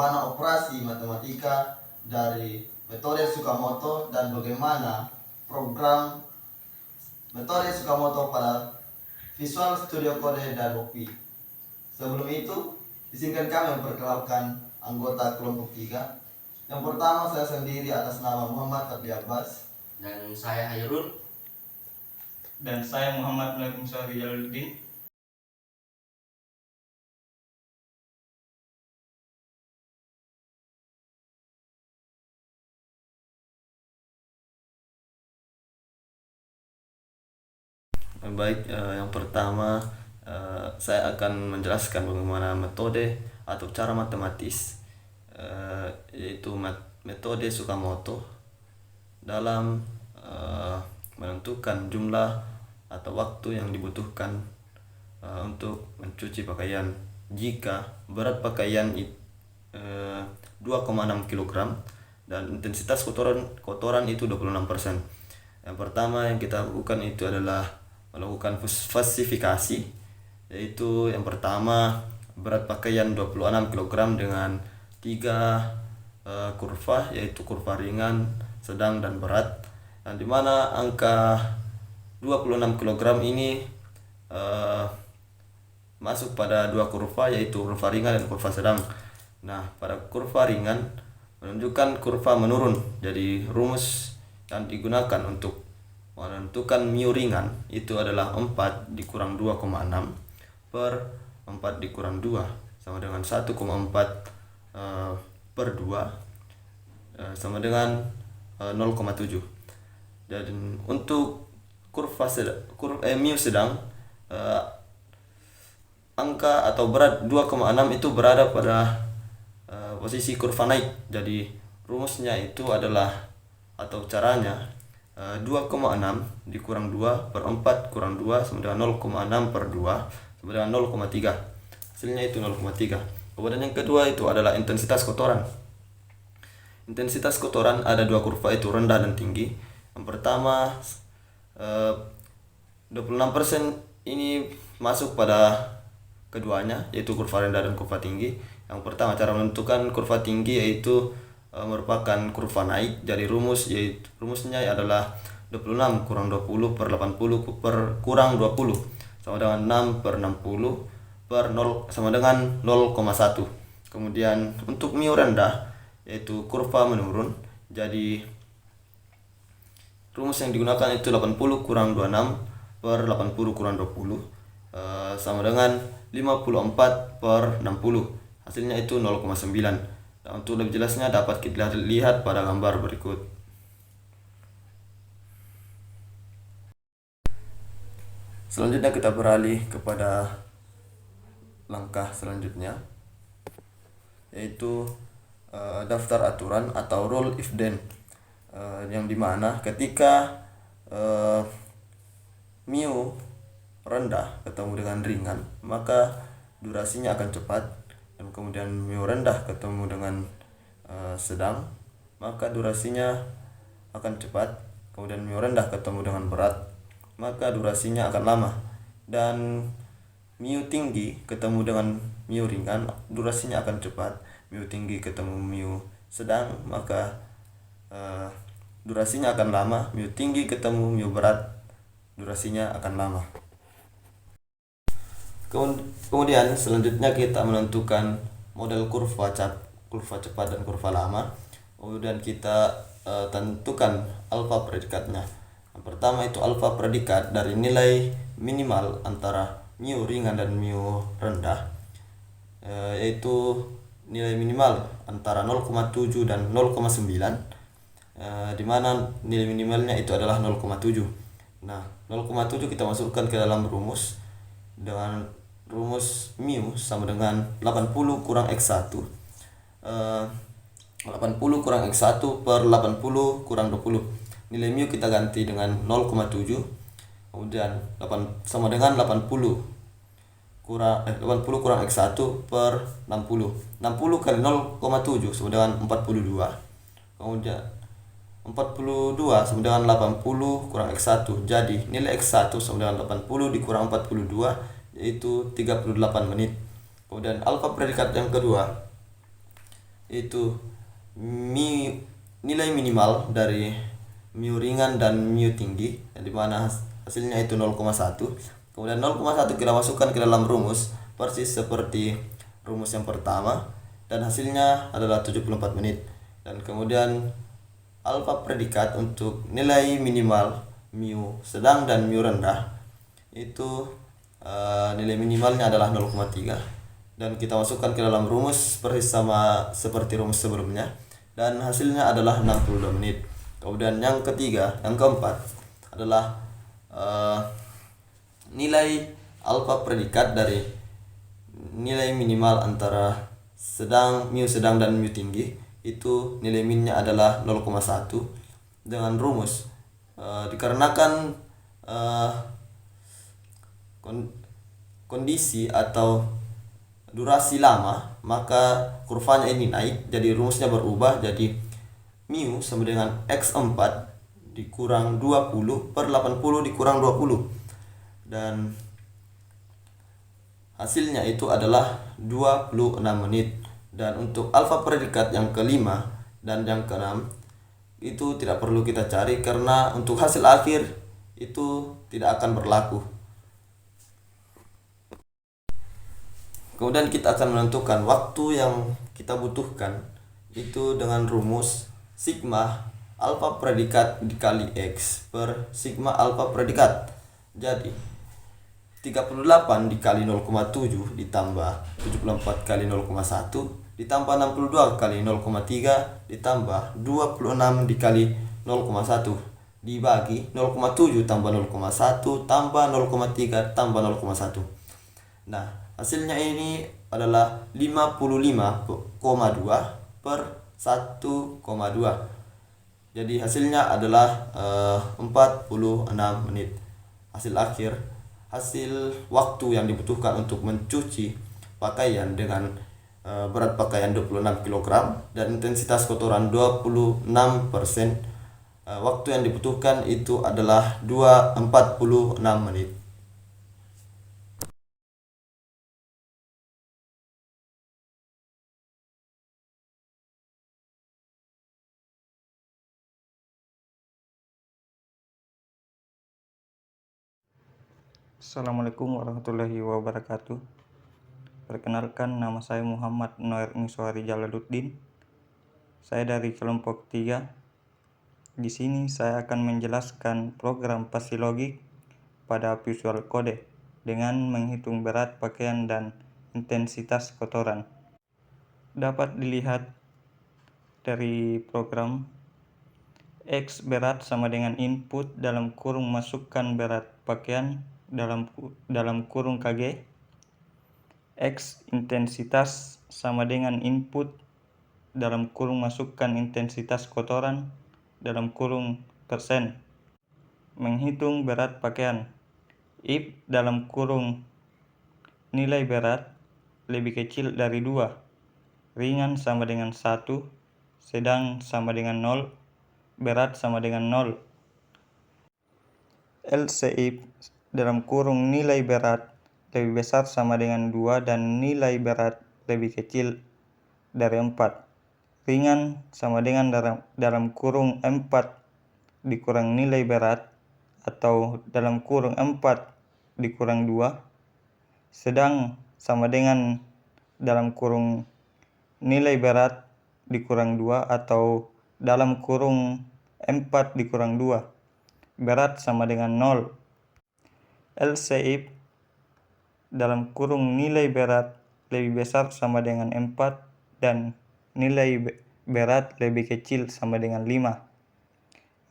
bagaimana operasi matematika dari metode Tsukamoto dan bagaimana program metode Tsukamoto pada Visual Studio Code dan OPI. Sebelum itu, izinkan kami memperkenalkan anggota kelompok 3. Yang pertama, saya sendiri atas nama Muhammad Fadli Abbas. Dan saya Hairul. Dan saya Muhammad Waalaikumsalam Jaluddin. Baik, yang pertama saya akan menjelaskan bagaimana metode atau cara matematis yaitu metode Tsukamoto dalam menentukan jumlah atau waktu yang dibutuhkan untuk mencuci pakaian jika berat pakaian 2,6 kg dan intensitas kotoran itu 26%. Yang pertama yang kita lakukan itu adalah melakukan falsifikasi, yaitu yang pertama berat pakaian 26 kg dengan 3 kurva, yaitu kurva ringan, sedang, dan berat, dan dimana angka 26 kg ini masuk pada 2 kurva, yaitu kurva ringan dan kurva sedang. Nah, pada kurva ringan menunjukkan kurva menurun, jadi rumus yang digunakan untuk menentukan mu ringan itu adalah 4 dikurang 2,6 per 4 dikurang 2 sama dengan 1,4 per 2 sama dengan 0,7. Dan untuk mu sedang, angka atau berat 2,6 itu berada pada posisi kurva naik. Jadi rumusnya itu adalah atau caranya 2,6 dikurang 2 per 4 kurang 2 sama dengan 0,6 per 2 sama dengan 0,3. Hasilnya itu 0,3. Kemudian yang kedua itu adalah intensitas kotoran. Intensitas kotoran ada 2 kurva, itu rendah dan tinggi. Yang pertama 26% ini masuk pada keduanya, yaitu kurva rendah dan kurva tinggi. Yang pertama, cara menentukan kurva tinggi yaitu merupakan kurva naik. Jadi rumusnya adalah 26 kurang 20 per 80 per kurang 20 sama dengan 6 per 60 per 0 sama dengan 0,1. Kemudian untuk mu rendah yaitu kurva menurun. Jadi rumus yang digunakan itu 80 kurang 26 per 80 kurang 20 sama dengan 54 per 60. Hasilnya itu 0,9. Nah, untuk lebih jelasnya dapat kita lihat pada gambar berikut. Selanjutnya kita beralih kepada langkah selanjutnya, yaitu daftar aturan atau rule if then, yang dimana ketika mu rendah ketemu dengan ringan maka durasinya akan cepat, dan kemudian mu rendah ketemu dengan sedang maka durasinya akan cepat, kemudian mu rendah ketemu dengan berat maka durasinya akan lama, dan mu tinggi ketemu dengan mu ringan durasinya akan cepat, mu tinggi ketemu mu sedang maka durasinya akan lama, mu tinggi ketemu mu berat durasinya akan lama. Kemudian selanjutnya kita menentukan model kurva cepat dan kurva lama. Kemudian kita tentukan alfa predikatnya. Yang pertama itu alfa predikat dari nilai minimal antara mu ringan dan mu rendah, yaitu nilai minimal antara 0,7 dan 0,9, di mana nilai minimalnya itu adalah 0,7. Nah, 0,7 kita masukkan ke dalam rumus dengan rumus mu sama dengan 80 kurang x1, 80 kurang x1 per 80 kurang 20. Nilai mu kita ganti dengan 0,7, kemudian sama dengan 80 kurang x1 per 60. 60 kali 0,7 sama dengan 42. Kemudian 42 sama dengan 80 kurang x1. Jadi nilai x1 sama dengan 80 dikurang 42 yaitu 38 menit. Kemudian alfa predikat yang kedua itu nilai minimal dari mu ringan dan mu tinggi, di mana hasilnya itu 0,1. Kemudian 0,1 kita masukkan ke dalam rumus persis seperti rumus yang pertama, dan hasilnya adalah 74 menit. Dan kemudian alfa predikat untuk nilai minimal mu sedang dan mu rendah itu nilai minimalnya adalah 0,3, dan kita masukkan ke dalam rumus persis sama seperti rumus sebelumnya, dan hasilnya adalah 62 menit. Kemudian yang keempat adalah nilai alfa predikat dari nilai minimal antara mu sedang dan mu tinggi, itu nilai minnya adalah 0,1 dengan rumus dikarenakan kondisi atau durasi lama, maka kurvanya ini naik, jadi rumusnya berubah jadi mu sama dengan x4 dikurang 20 per 80 dikurang 20, dan hasilnya itu adalah 26 menit. Dan untuk alfa predikat yang kelima dan yang keenam itu tidak perlu kita cari karena untuk hasil akhir itu tidak akan berlaku. Kemudian kita akan menentukan waktu yang kita butuhkan itu dengan rumus sigma alfa predikat dikali x per sigma alfa predikat. Jadi 38 dikali 0,7 ditambah 74 kali 0,1 ditambah 62 kali 0,3 ditambah 26 dikali 0,1 dibagi 0,7 tambah 0,1 tambah 0,3 tambah 0,1. Nah, hasilnya ini adalah 55,2 per 1,2. Jadi hasilnya adalah 46 menit. Hasil waktu yang dibutuhkan untuk mencuci pakaian dengan berat pakaian 26 kg dan intensitas kotoran 26%, waktu yang dibutuhkan itu adalah 46 menit. Assalamualaikum warahmatullahi wabarakatuh. Perkenalkan, nama saya Muhammad Noer Miswari Jalaluddin. Saya dari kelompok 3. Di sini saya akan menjelaskan program pasti logik pada Visual Code dengan menghitung berat pakaian dan intensitas kotoran. Dapat dilihat dari program, X berat sama dengan input dalam kurung masukkan berat pakaian dalam kurung kg, X intensitas sama dengan input dalam kurung masukkan intensitas kotoran dalam kurung persen. Menghitung berat pakaian, if dalam kurung nilai berat lebih kecil dari 2, ringan sama dengan 1, sedang sama dengan 0, berat sama dengan 0. Else if dalam kurung nilai berat lebih besar sama dengan 2 dan nilai berat lebih kecil dari 4, ringan sama dengan dalam kurung 4 dikurang nilai berat atau dalam kurung 4 dikurang 2, sedang sama dengan dalam kurung nilai berat dikurang 2 atau dalam kurung 4 dikurang 2, berat sama dengan 0. Else if dalam kurung nilai berat lebih besar sama dengan 4 dan nilai berat lebih kecil sama dengan 5,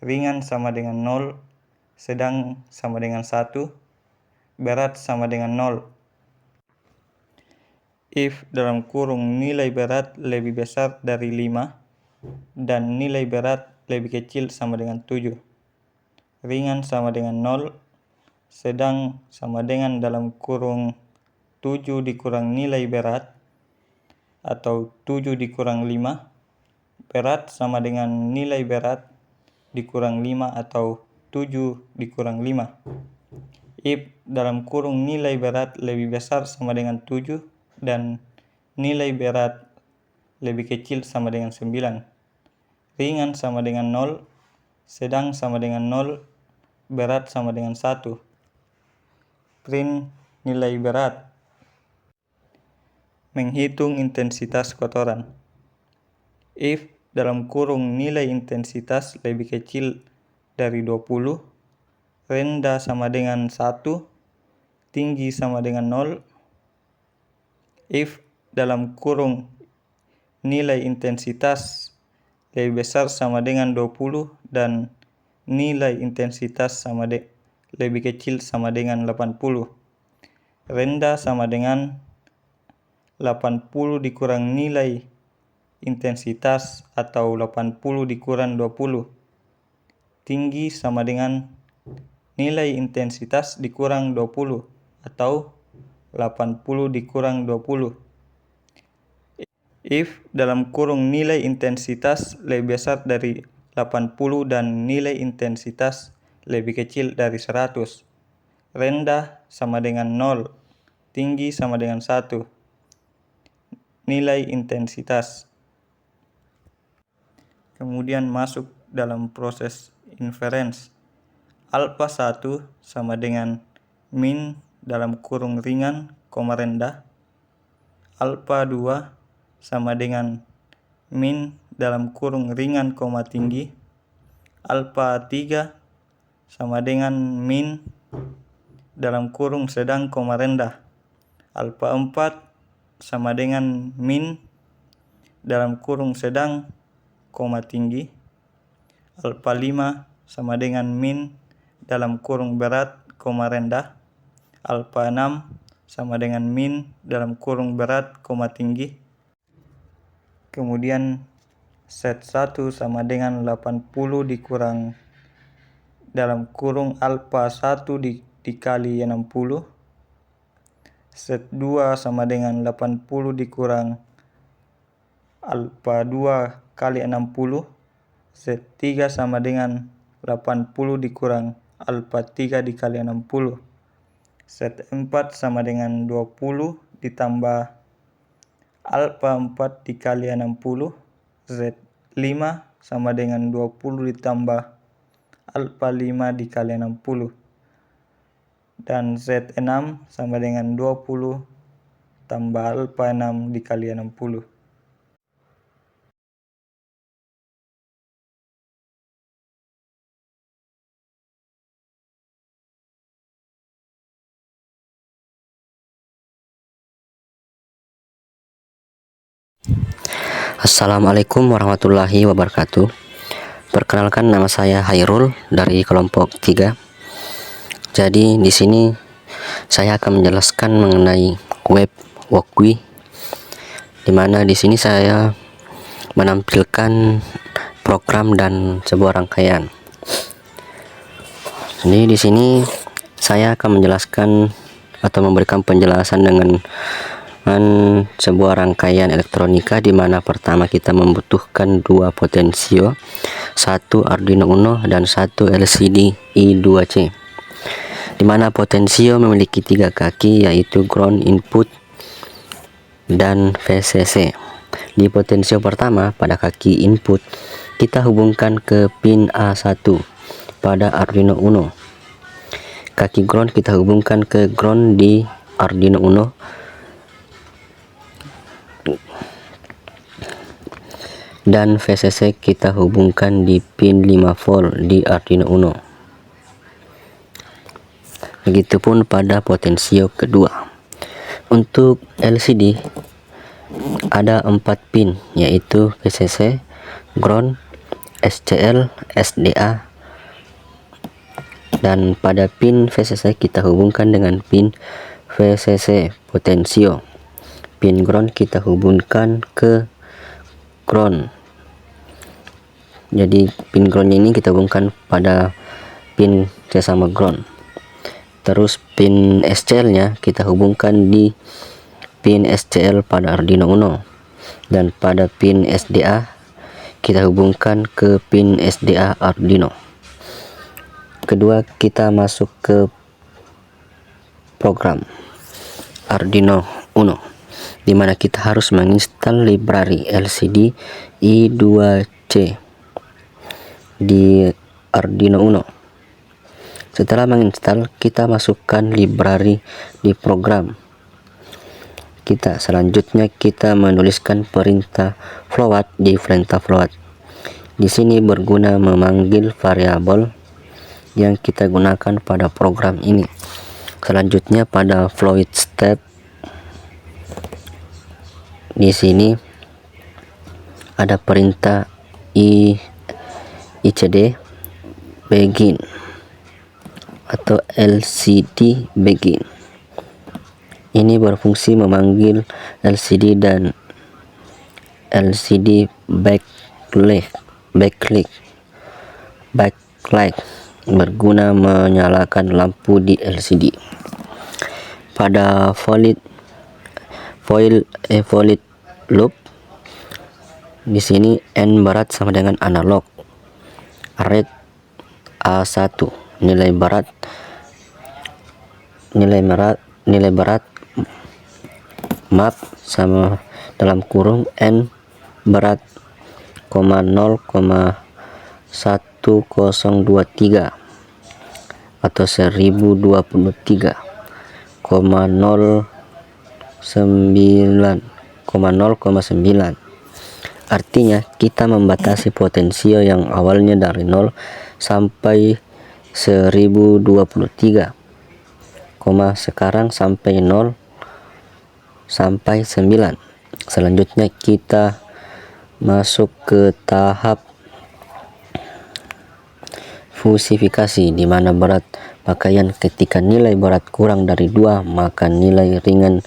ringan sama dengan 0, sedang sama dengan 1, berat sama dengan 0. If dalam kurung nilai berat lebih besar dari 5 dan nilai berat lebih kecil sama dengan 7, ringan sama dengan 0, sedang sama dengan dalam kurung 7 dikurang nilai berat atau 7 dikurang 5, berat sama dengan nilai berat dikurang 5 atau 7 dikurang 5. If dalam kurung nilai berat lebih besar sama dengan 7 dan nilai berat lebih kecil sama dengan 9, ringan sama dengan 0, sedang sama dengan 0, berat sama dengan 1. Print nilai berat. Menghitung intensitas kotoran. If dalam kurung nilai intensitas lebih kecil dari 20, rendah sama dengan 1, tinggi sama dengan 0. If dalam kurung nilai intensitas lebih besar sama dengan 20 dan nilai intensitas lebih kecil sama dengan 80. Rendah sama dengan 80 dikurang nilai intensitas atau 80 dikurang 20. Tinggi sama dengan nilai intensitas dikurang 20 atau 80 dikurang 20. If dalam kurung nilai intensitas lebih besar dari 80 dan nilai intensitas lebih kecil dari 100. Rendah sama dengan 0, tinggi sama dengan 1. Nilai intensitas. Kemudian masuk dalam proses inference. Alpha 1 sama dengan min dalam kurung ringan, rendah. Alpha 2 sama dengan min dalam kurung ringan, tinggi. Alpha 3 sama dengan min dalam kurung sedang, rendah. Alpha 4 sama dengan min dalam kurung sedang, tinggi. Alpha 5 sama dengan min dalam kurung berat, rendah. Alpha 6 sama dengan min dalam kurung berat, tinggi. Kemudian set 1 sama dengan 80 dikurang dalam kurung alpha 1 dikali 60. Set 2 sama dengan 80 dikurang alpha 2 kali 60. Set 3 sama dengan 80 dikurang alpha 3 dikali 60. Set 4 sama dengan 20 ditambah alpha 4 dikali 60. Z 5 sama dengan 20 ditambah alpha 5 dikali 60. Dan Z6 sama dengan 20 tambah alpha 6 dikali 60. Assalamualaikum warahmatullahi wabarakatuh. Perkenalkan, nama saya Hairul dari kelompok 3. Jadi di sini saya akan menjelaskan mengenai web Wokwi, di mana di sini saya menampilkan program dan sebuah rangkaian. Jadi di sini saya akan menjelaskan atau memberikan penjelasan dengan sebuah rangkaian elektronika, di mana pertama kita membutuhkan 2 potensio, 1 Arduino Uno dan 1 LCD I2C, di mana potensio memiliki 3 kaki, yaitu ground, input, dan VCC. Di potensio pertama pada kaki input kita hubungkan ke pin A1 pada Arduino Uno. Kaki ground kita hubungkan ke ground di Arduino Uno. Dan VCC kita hubungkan di pin 5 volt di Arduino Uno. Begitupun pada potensio kedua. Untuk LCD ada 4 pin, yaitu VCC, ground, SCL, SDA. Dan pada pin VCC kita hubungkan dengan pin VCC potensio. Pin ground kita hubungkan ke ground. Jadi pin ground ini kita hubungkan pada pin sesama ground. Terus pin SCL nya kita hubungkan di pin SCL pada Arduino Uno, dan pada pin SDA kita hubungkan ke pin SDA Arduino. Kedua, kita masuk ke program Arduino Uno. di mana kita harus menginstal library LCD I2C di Arduino Uno. Setelah menginstal, kita masukkan library di program kita. Selanjutnya kita menuliskan perintah float di perintah float. Di sini berguna memanggil variabel yang kita gunakan pada program ini. Selanjutnya pada float step, di sini ada perintah icd begin atau LCD begin. Ini berfungsi memanggil LCD dan LCD backlight berguna menyalakan lampu di LCD. Pada void loop, di sini n berat sama dengan analog, red A1, nilai berat map sama dalam kurung n berat 0,1023 atau 1023,09. Artinya kita membatasi potensio yang awalnya dari 0 sampai 1023, sekarang sampai 0 sampai 9. Selanjutnya kita masuk ke tahap fusifikasi, di mana berat pakaian ketika nilai berat kurang dari 2 maka nilai ringan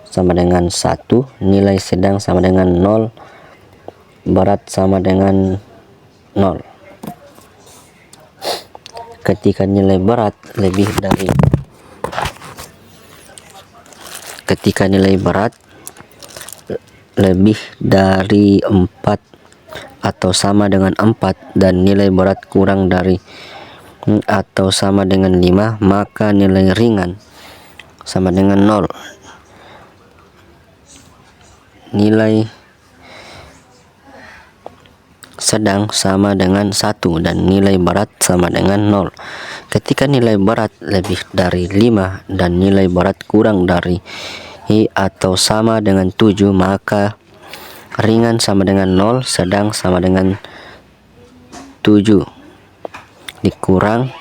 sama dengan 1, nilai sedang sama dengan 0, berat sama dengan 0. Ketika nilai berat lebih dari 4 atau sama dengan 4 dan nilai berat kurang dari atau sama dengan 5 maka nilai ringan sama dengan 0, nilai sedang sama dengan 1 dan nilai berat sama dengan 0. Ketika nilai berat lebih dari 5 dan nilai berat kurang dari atau sama dengan 7 maka ringan sama dengan 0, sedang sama dengan 7 dikurang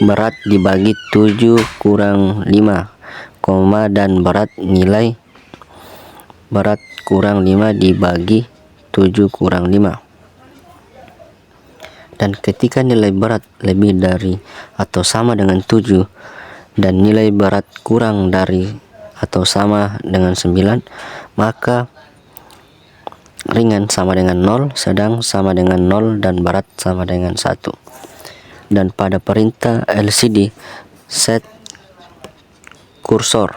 berat dibagi 7 kurang 5, dan nilai berat kurang 5 dibagi 7 kurang 5. Dan ketika nilai berat lebih dari atau sama dengan 7 dan nilai berat kurang dari atau sama dengan 9 maka ringan sama dengan 0, sedang sama dengan 0 dan berat sama dengan 1. Dan pada perintah LCD set kursor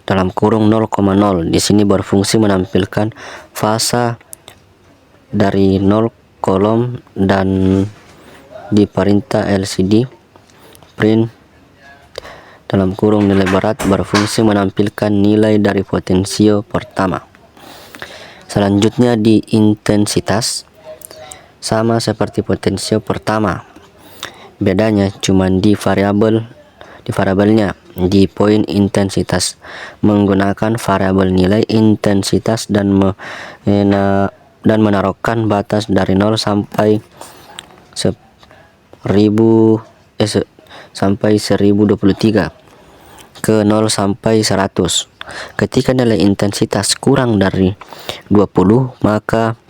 dalam kurung 0,0, di sini berfungsi menampilkan fasa dari 0 kolom, dan di perintah LCD print dalam kurung nilai berat berfungsi menampilkan nilai dari potensio pertama. Selanjutnya di intensitas, sama seperti potensio pertama, bedanya cuma di variabelnya. Di poin intensitas menggunakan variabel nilai intensitas dan menaruhkan batas dari 0 sampai 1023 ke 0 sampai 100. Ketika nilai intensitas kurang dari 20 maka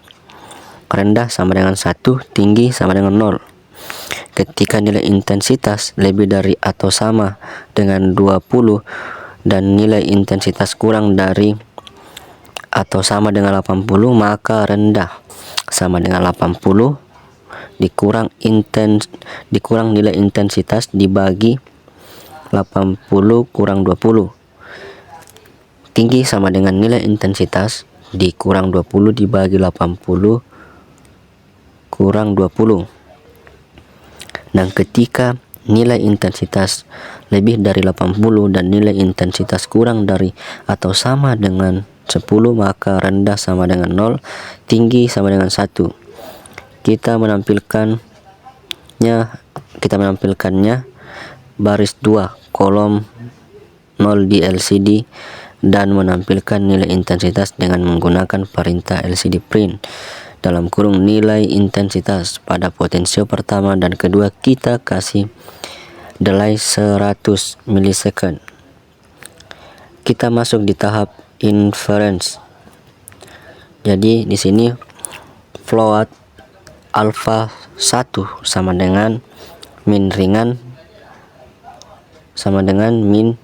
rendah sama dengan 1, tinggi sama dengan 0. Ketika nilai intensitas lebih dari atau sama dengan 20 dan nilai intensitas kurang dari atau sama dengan 80 maka rendah sama dengan 80 dikurang nilai intensitas dibagi 80 kurang 20. Tinggi sama dengan nilai intensitas dikurang 20 dibagi 80 kurang 20. Dan ketika nilai intensitas lebih dari 80 dan nilai intensitas kurang dari atau sama dengan 10, maka rendah sama dengan 0, tinggi sama dengan 1. Kita menampilkannya baris 2 kolom 0 di LCD dan menampilkan nilai intensitas dengan menggunakan perintah LCD print dalam kurung nilai intensitas. Pada potensio pertama dan kedua kita kasih delay 100 milisecond. Kita masuk di tahap inference. Jadi di sini float alpha 1 sama dengan min ringan sama dengan min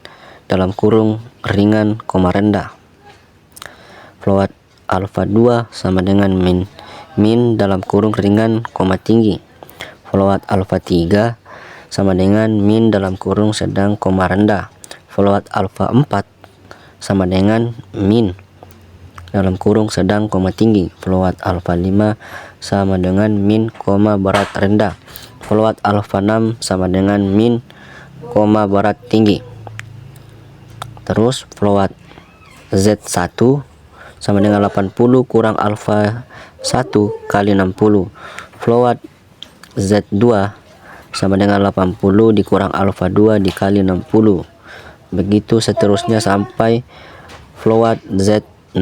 dalam kurung ringan koma rendah. Float alpha 2 sama dengan min dalam kurung ringan koma tinggi. Float alpha 3 sama dengan min dalam kurung sedang koma rendah. Float alpha 4 sama dengan min dalam kurung sedang koma tinggi. Float alpha 5 sama dengan min koma berat rendah. Float alpha 6 sama dengan min koma berat tinggi. Terus float Z1 sama dengan 80 kurang alpha 1 kali 60. Float Z2 sama dengan 80 dikurang alpha 2 dikali 60. Begitu seterusnya sampai float Z6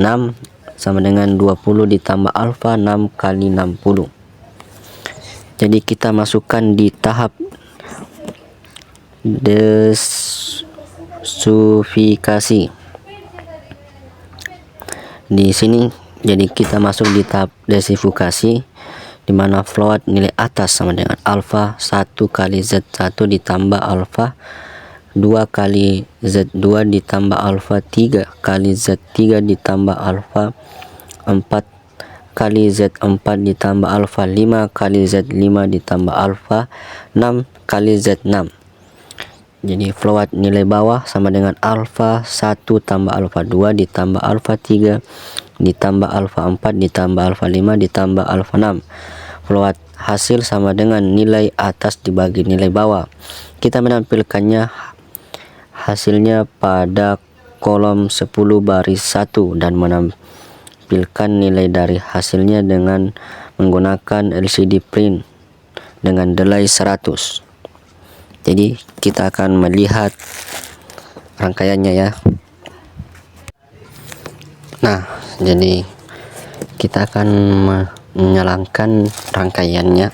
sama dengan 20 ditambah alpha 6 kali 60. Jadi kita masukkan di tahap desifikasi. Di sini jadi kita masuk di tahap desifikasi, di mana float nilai atas sama dengan alpha 1 kali Z1 ditambah alpha 2 kali Z2 ditambah alpha 3 kali Z3 ditambah alpha 4 kali Z4 ditambah alpha 5 kali Z5 ditambah alpha 6 kali Z6. Jadi float nilai bawah sama dengan alpha 1 tambah alpha 2 ditambah alpha 3 ditambah alpha 4 ditambah alpha 5 ditambah alpha 6. Float hasil sama dengan nilai atas dibagi nilai bawah. Kita menampilkannya hasilnya pada kolom 10 baris 1 dan menampilkan nilai dari hasilnya dengan menggunakan LCD print dengan delay 100. Jadi kita akan melihat rangkaiannya ya. Nah, jadi kita akan menyalakan rangkaiannya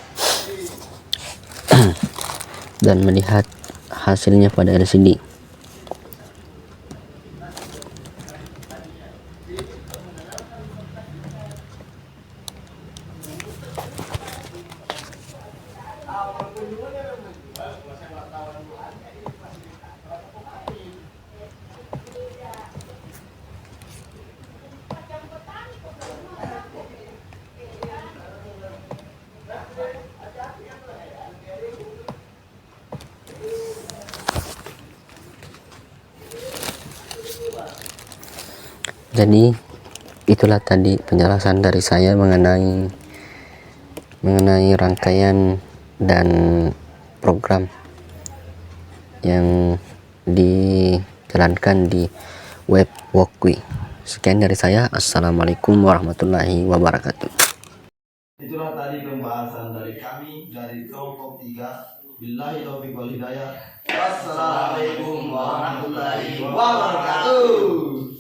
dan melihat hasilnya pada LCD. Jadi itulah tadi penjelasan dari saya mengenai rangkaian dan program yang dijalankan di web Walkui. Sekian dari saya. Assalamualaikum warahmatullahi wabarakatuh. Itulah tadi pembahasan dari kami dari kelompok 3. Billahi taufiq wal hidayah. Wassalamualaikum warahmatullahi wabarakatuh.